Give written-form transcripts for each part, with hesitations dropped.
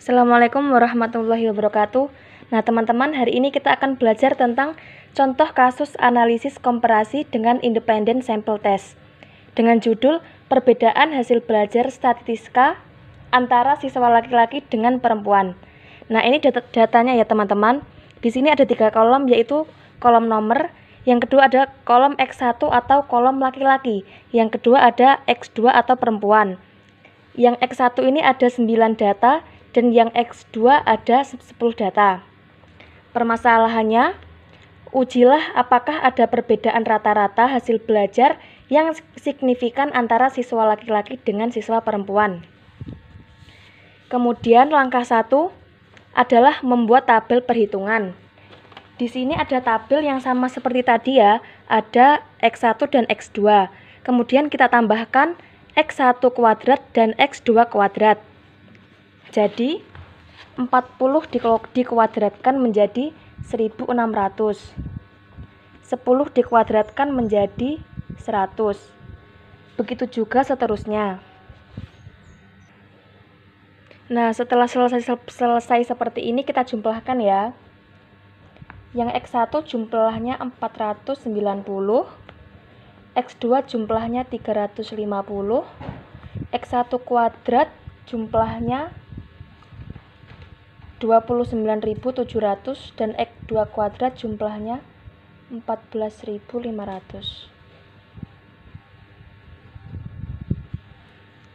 Assalamualaikum warahmatullahi wabarakatuh. Nah, teman-teman, hari ini kita akan belajar tentang contoh kasus analisis komparasi dengan independent sample test dengan judul perbedaan hasil belajar statistika antara siswa laki-laki dengan perempuan. Nah, ini datanya ya, teman-teman. Di sini ada 3 kolom, yaitu kolom nomor, yang kedua ada kolom X1 atau kolom laki-laki, yang kedua ada X2 atau perempuan. Yang X1 ini ada 9 data dan yang X2 ada 10 data. Permasalahannya, ujilah apakah ada perbedaan rata-rata hasil belajar yang signifikan antara siswa laki-laki dengan siswa perempuan. Kemudian langkah 1 adalah membuat tabel perhitungan. Di sini ada tabel yang sama seperti tadi ya, ada X1 dan X2. Kemudian kita tambahkan X1 kuadrat dan X2 kuadrat. Jadi 40 dikuadratkan menjadi 1600. 10 dikuadratkan menjadi 100. Begitu juga seterusnya. Nah, setelah selesai seperti ini kita jumlahkan ya. Yang X1 jumlahnya 490, X2 jumlahnya 350, X1 kuadrat jumlahnya 29.700 dan X2 kuadrat jumlahnya 14.500.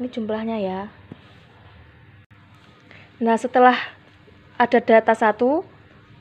Ini jumlahnya ya. Nah, setelah ada data 1,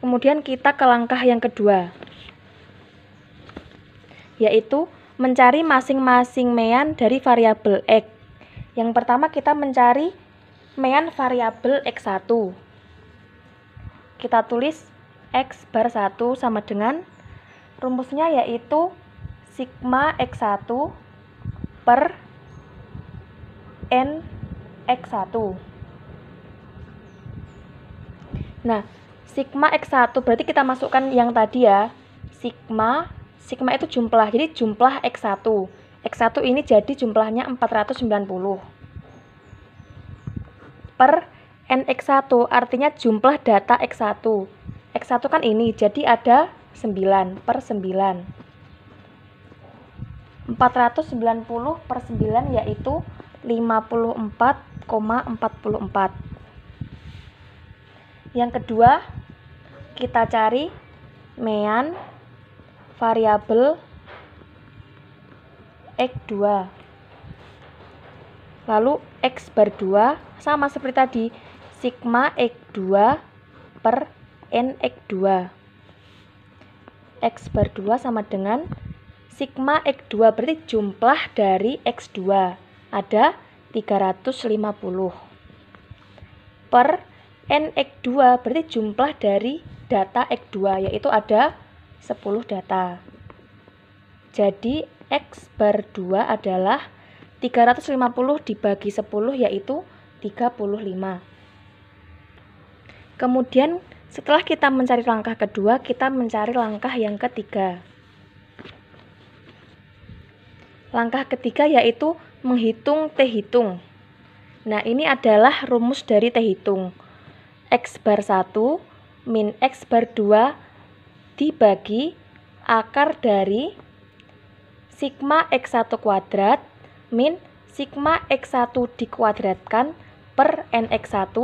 kemudian kita ke langkah yang kedua, yaitu mencari masing-masing mean dari variabel X. Yang pertama kita mencari mean variabel X1. Kita tulis X bar 1 sama dengan rumusnya yaitu sigma X1 per N X1. Nah, sigma X1 berarti kita masukkan yang tadi ya, sigma itu jumlah, jadi jumlah X1. X1 ini jadi jumlahnya 490 per NX1, artinya jumlah data X1. X1 kan ini, jadi ada 9 per 9. 490 per 9 yaitu 54,44. Yang kedua, kita cari mean variabel X2. Lalu X bar 2 sama seperti tadi, sigma X2 per NX2. X bar 2 sama dengan sigma X2, berarti jumlah dari X2 ada 350 per NX2, berarti jumlah dari data X2 yaitu ada 10 data. Jadi X bar 2 adalah 350 dibagi 10 yaitu 35. Kemudian setelah kita mencari langkah kedua, kita mencari langkah yang ketiga. Langkah ketiga yaitu menghitung T hitung. Nah, ini adalah rumus dari T hitung. X bar 1 min X bar 2 dibagi akar dari sigma X1 kuadrat min sigma X1 dikuadratkan per NX1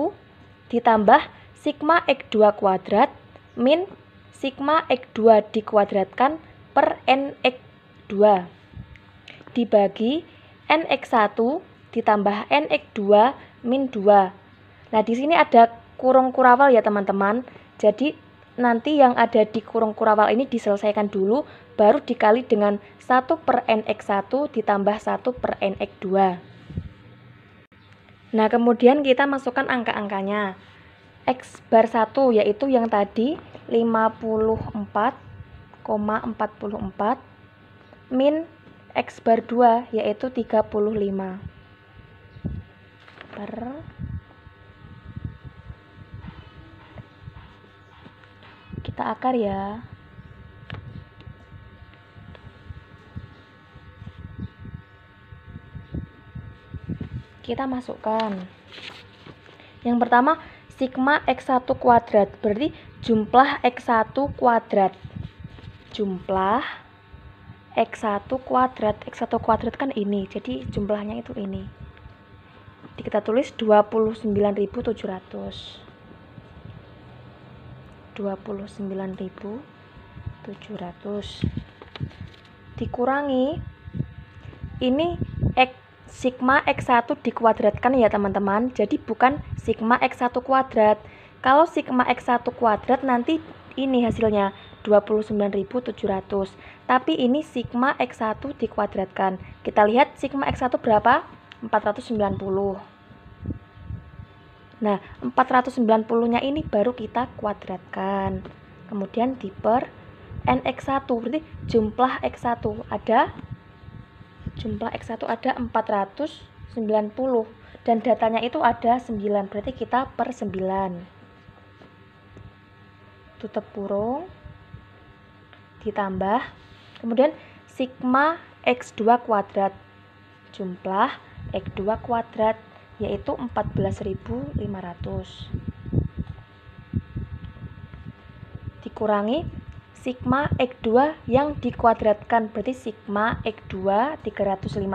ditambah sigma X2 kuadrat min sigma X2 dikuadratkan per NX2 dibagi NX1 ditambah NX2 min 2. Nah, di sini ada kurung kurawal ya, teman-teman. Jadi nanti yang ada di kurung kurawal ini diselesaikan dulu, baru dikali dengan 1 per NX1 ditambah 1 per NX2. Nah, kemudian kita masukkan angka-angkanya. X bar 1 yaitu yang tadi 54,44 min X bar 2 yaitu 35 per kita akar ya. Kita masukkan. Yang pertama sigma X1 kuadrat, berarti jumlah X1 kuadrat. Jumlah X1 kuadrat. X1 kuadrat kan ini, jadi jumlahnya itu ini. Kita tulis 29.700. 29.700 dikurangi ini sigma X1 dikuadratkan ya teman-teman, jadi bukan sigma X1 kuadrat. Kalau sigma X1 kuadrat nanti ini hasilnya 29.700, tapi ini sigma X1 dikuadratkan. Kita lihat sigma X1 berapa? 490. Nah, 490-nya ini baru kita kuadratkan. Kemudian diper NX1, berarti jumlah X1 ada 490 dan datanya itu ada 9, berarti kita per 9. Tutup kurung ditambah, kemudian sigma X2 kuadrat, jumlah X2 kuadrat yaitu 14.500 dikurangi sigma X2 yang dikuadratkan, berarti sigma X2 350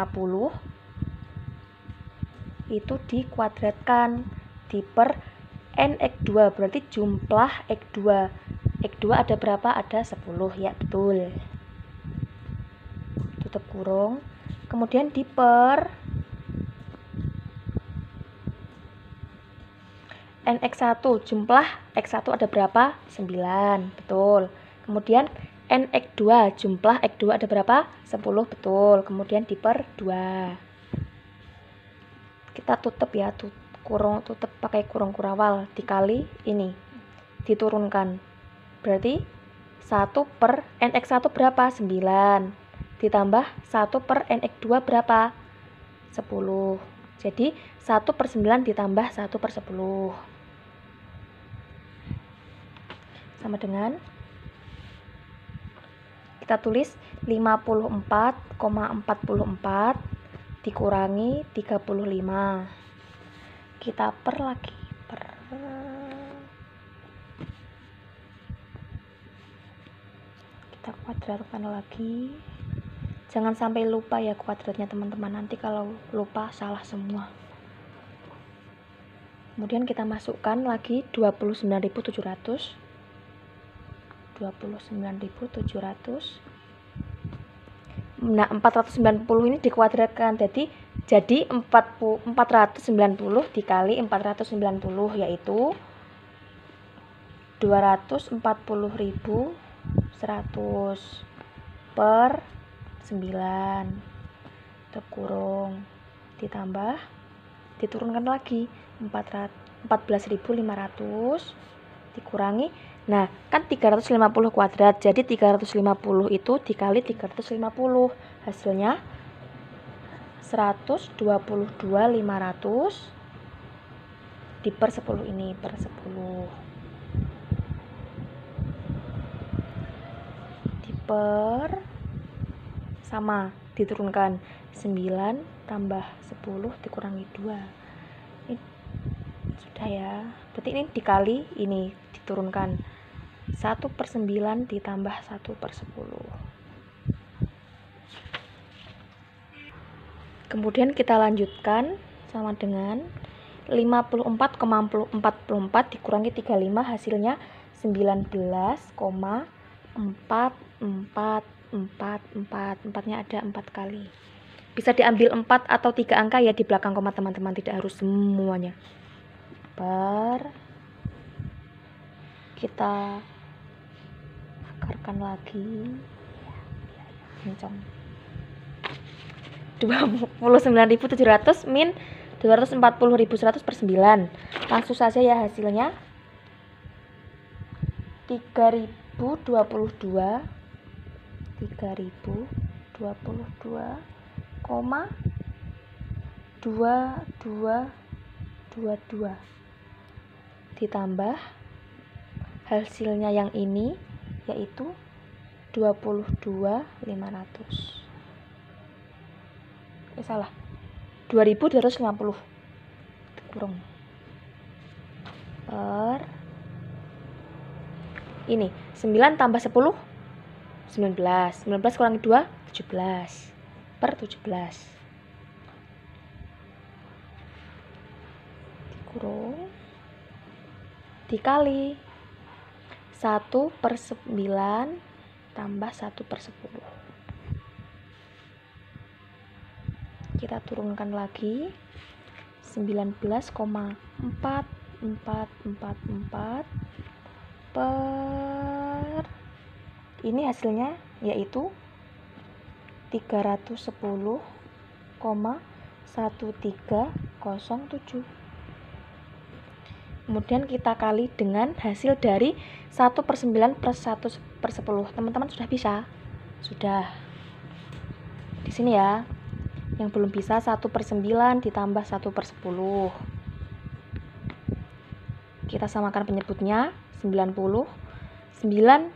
itu dikuadratkan diper NX2, berarti jumlah X2. X2 ada berapa? Ada 10, ya betul. Tutup kurung, kemudian diper NX1, jumlah X1 ada berapa? 9, betul. Kemudian NX2, jumlah X2 ada berapa? 10, betul. Kemudian diper 2. Kita tutup ya, tutup pakai kurung kurawal, dikali ini, diturunkan. Berarti 1 per NX1 berapa? 9. Ditambah 1 per NX2 berapa? 10. Jadi 1 per 9 ditambah 1 per 10. Sama dengan, kita tulis 54,44 dikurangi 35. Kita per lagi. Kita kuadratkan lagi. Jangan sampai lupa ya kuadratnya teman-teman, nanti kalau lupa salah semua. Kemudian kita masukkan lagi 29.700. 29.700. Nah, 490 ini dikuadratkan, jadi 490 dikali 490 yaitu 240.100 per 9. Tutup kurung ditambah, diturunkan lagi 14.500 dikurangi. Nah, kan 350 kuadrat, jadi 350 itu dikali 350, hasilnya 122.500 diper 10 ini, per 10. Diper sama, diturunkan 9 tambah 10 dikurangi 2. Ini sudah ya, berarti ini dikali ini, diturunkan 1 per 9 ditambah 1 per 10. Kemudian kita lanjutkan sama dengan 54,44 dikurangi 35, hasilnya 19,4444. 4-nya ada 4 kali. Bisa diambil 4 atau 3 angka ya di belakang koma teman-teman, tidak harus semuanya. Per, kita akarkan lagi, kencang. 29.700 min 240.100 per 9. Langsung saja ya hasilnya 3022,22 ditambah hasilnya yang ini yaitu 22.500. Salah, 2.250 kurung per ini 9 tambah 10 19. 19 kurangi 2 17 per 17 dikurung dikali 1/9 tambah 1/10. Kita turunkan lagi 19,4444 per ini hasilnya yaitu 310,1307. Kemudian kita kali dengan hasil dari 1/9 plus 1/10. Teman-teman sudah bisa? Sudah. Di sini ya. Yang belum bisa 1/9 ditambah 1/10. Kita samakan penyebutnya 90. 9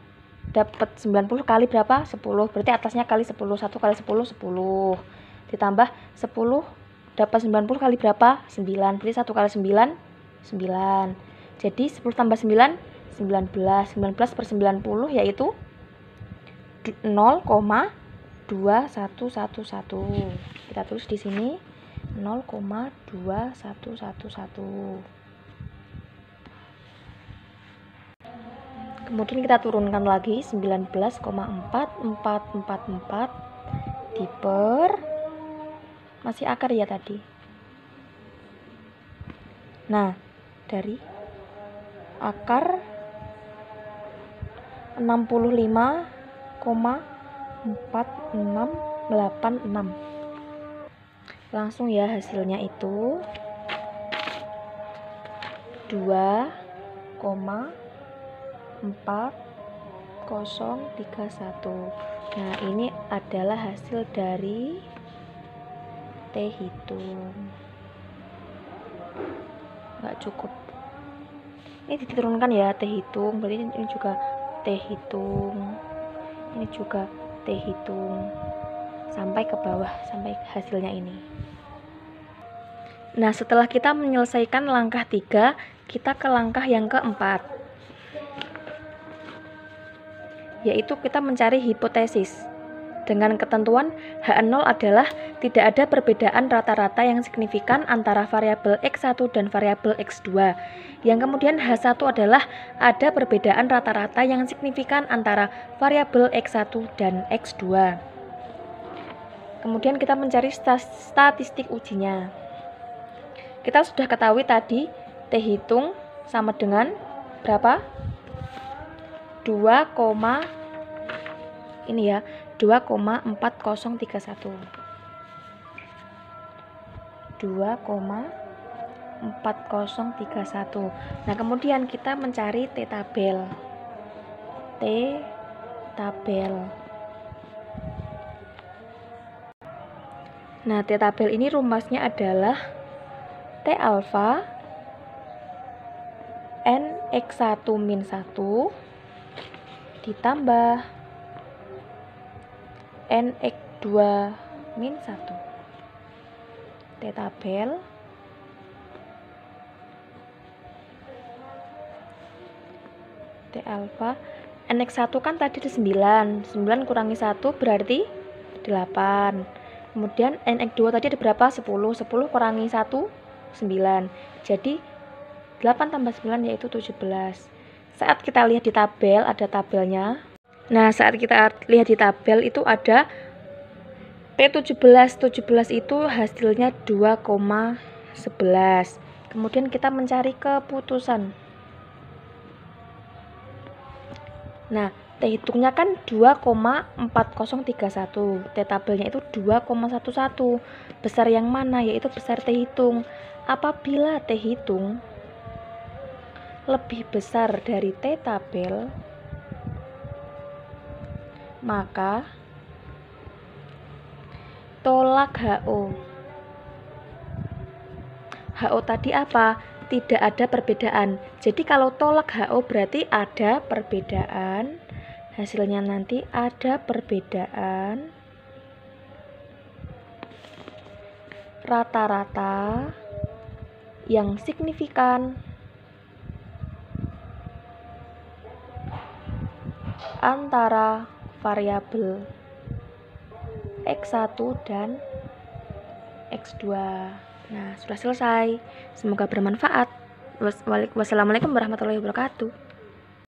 dapat 90 kali berapa? 10. Berarti atasnya kali 10. 1 kali 10 10. Ditambah 10 dapat 90 kali berapa? 9. Berarti 1 kali 9 9. Jadi 10 tambah 9 19. 19 per 90 yaitu 0,2111. Kita tulis di sini 0,2111. Kemudian kita turunkan lagi 19,4444 diper masih akar ya tadi. Nah, dari akar 65,4686. Langsung ya hasilnya itu 2,4031. Nah, ini adalah hasil dari T hitung. Nggak cukup. Ini diturunkan ya T hitung, berarti ini juga T hitung. Ini juga T hitung. Sampai ke bawah, sampai hasilnya ini. Nah, setelah kita menyelesaikan langkah 3, kita ke langkah yang keempat. Yaitu kita mencari hipotesis. Dengan ketentuan H0 adalah tidak ada perbedaan rata-rata yang signifikan antara variabel X1 dan variabel X2. Yang kemudian H1 adalah ada perbedaan rata-rata yang signifikan antara variabel X1 dan X2. Kemudian kita mencari statistik ujinya. Kita sudah ketahui tadi T hitung sama dengan berapa? 2,4031. Nah, kemudian kita mencari T tabel. Nah, T tabel ini rumusnya adalah T alfa N X1 min 1 ditambah NX2 min 1. T tabel T alfa NX1 kan tadi ada 9 kurangi 1 berarti 8. Kemudian NX2 tadi ada berapa? 10 kurangi 1 9. Jadi 8 tambah 9 yaitu 17. Saat kita lihat di tabel, ada tabelnya. Nah, saat kita lihat di tabel itu ada T17. 17 itu hasilnya 2,11. Kemudian kita mencari keputusan. Nah, T hitungnya kan 2,4031. T tabelnya itu 2,11. Besar yang mana? Yaitu besar T hitung. Apabila T hitung lebih besar dari T tabel, maka tolak HO. HO tadi apa? Tidak ada perbedaan. Jadi kalau tolak HO berarti ada perbedaan. Hasilnya nanti ada perbedaan rata-rata yang signifikan antara variabel X1 dan X2. Nah, sudah selesai. Semoga bermanfaat. Wassalamualaikum warahmatullahi wabarakatuh.